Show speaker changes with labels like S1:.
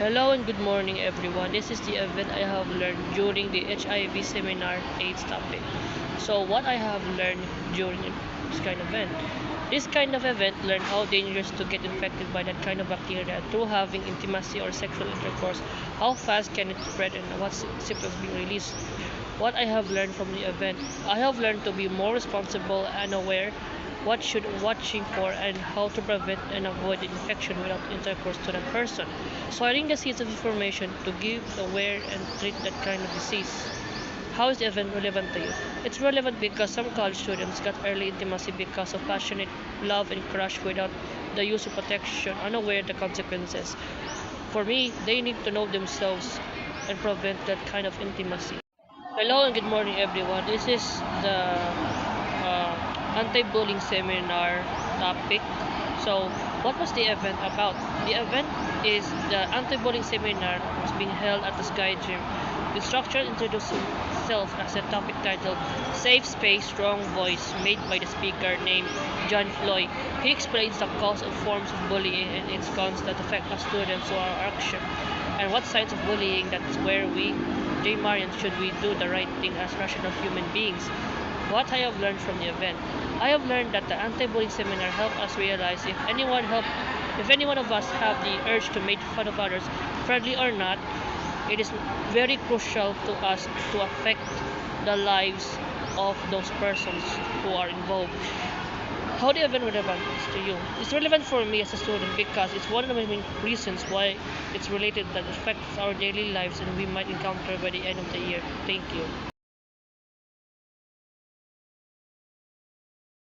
S1: Hello and good morning everyone. This is the event I have learned during the HIV seminar AIDS topic. So what I have learned during this kind of event. This kind of event learn how dangerous to get infected by that kind of bacteria through having intimacy or sexual intercourse, how fast can it spread and what symptoms being released. What I have learned from the event, I have learned to be more responsible and aware what should watching for and how to prevent and avoid the infection without intercourse to that person. So I think the seeds of information to give, aware, and treat that kind of disease. How is the event relevant to you? It's relevant because some college students got early intimacy because of passionate love and crush without the use of protection, unaware of the consequences. For me, they need to know themselves and prevent that kind of intimacy. Hello and good morning, everyone. This is the anti-bullying seminar topic. So, what was the event about? The event is the anti-bullying seminar was being held at the Sky Gym. The structure introduced itself as a topic titled Safe Space, Strong Voice, made by the speaker named John Floyd. He explains the cause of forms of bullying and its cons that affect us students who are action, and what signs of bullying that's where we, J. Marian, should we do the right thing as rational human beings. What I have learned from the event. I have learned that the anti-bullying seminar helped us realize if any one of us have the urge to make fun of others, friendly or not, it is very crucial to us to affect the lives of those persons who are involved. How the event relevant is to you? It's relevant for me as a student because it's one of the main reasons why it's related that affects our daily lives and we might encounter by the end of the year. Thank you.